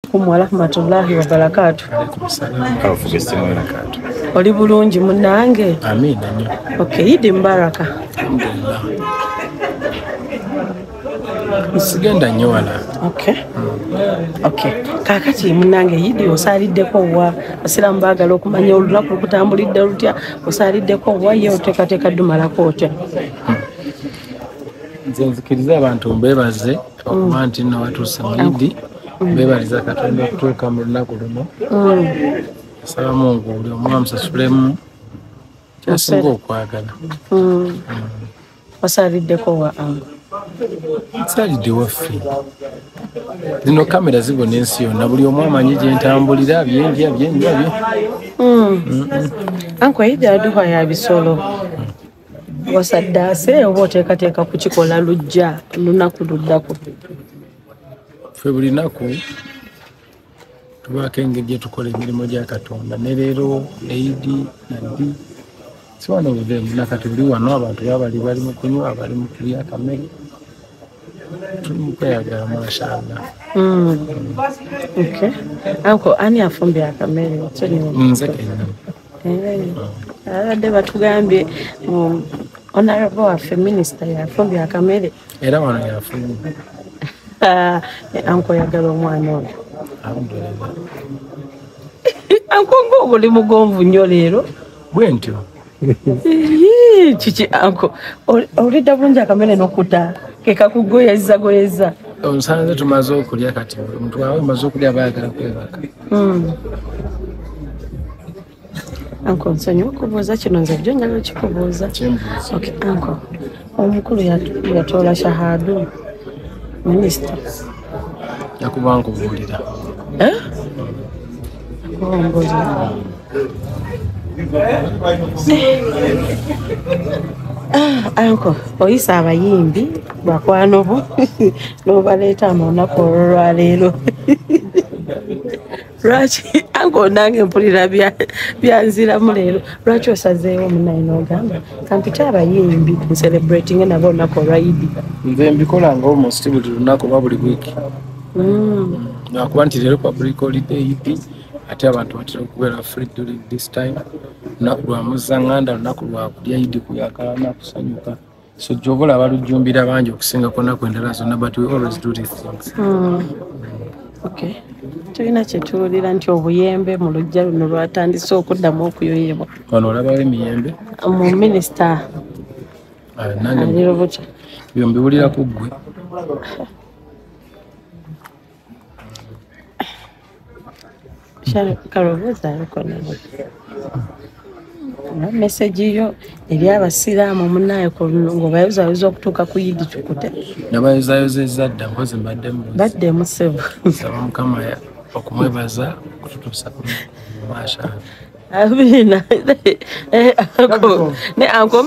alaikum wa rahmatullahi wa barakatuh. Oli bulungi munnange? Amina. Okay, Eid Mubaraka. Alhamdulillah. Sigenda nnyo wala. Okay. Okay. Kakati munnange Eid osaliddeko wa abasiraamu baagala okumanya olunaku lukutambulidde lutya osaliddeko wa ye oteekateeka dumalako otya? Nze nzikiriza abantu mbebaze okuba nti nno watuuse mu Eid. Mbebaliza Katonda okutuuka mu lunaku luno. Saba Mungu buli omu amusasulemu kyasinga okwagala. Osaliddeko wa ango? Nsalidde waffe. Zino kamera zibona ensi yonna buli omu amanyi gye ntambulira byenja bye. Anko Eid Adhuha ya bisolo. Wasaddaase oba oteekateeka kukikola lujja lunaku luddako? Ffe buli naku tubaako engeri gye tukola emirimu gya Katonda ne leero Eid nabbi si wano buveemu nakati buli wano abantu bali mu kunywa bali mu kulya akamere tuli mu kweyagala mashallah. Okay. Anko ani afumbye akamere? Nze kennyini. Abadde batugambye honorable waffe minisita yafumbye akamere era wano yafumbye. Anko yagala omwana oyo. Alhamdulillah. Anko ng'obuli mugonvu nnyo leero. Bwe ntyo. Kiki anko olidda bulungi akamere n'okutta kekakugoyeza. Omusanze tumaze okulya kati omuntu wawe amaze okulya bayagala kwebaka. Anko nsonyiwa okubuuza kino nze jjo njagala kikubuuza. Okay, anko omukulu yatoola shahadu minisita yakuba nkubuulira. Anko oyisa abayimbi bakwano bo n'obaleeta amalunaku olwaleero. Lwaki anko nange mpulira byanziramu leero lwaki osazeewo munaye n'ogamba kampita abayimbi ncelebrating nabo olunaku olwa Eid? Nze mbikola nga almost buli lunaku oba buli wiiki. Lwakuba nti leero public holiday Eid ate abantu batera okubeera free during this time. Lunaku lwa muzaŋŋanda lunaku lwa kulya Eid kuyakalana kusanyuka. So gy'oba balujjumbira bangi okusingako nnaku endala zonna but we always do these things. Okay. Tulina kyetuwulira nti obuyembe mu lujja luno lwatandise okuddamu okuyoyebwa. Wano olabawo emiyembe? Mu minisita nange byo mbiwulira ku ggwe. Kalowooza alukonabo message yo eri abasiraamu munaye ng'obayozaayoza okutuuka ku Eid tukute. Nabayozayozezza dda mpozi baddemu ssebo. Nsaba Mukama okumwebaza okututuusa ku mashallah. Amina. Ne anko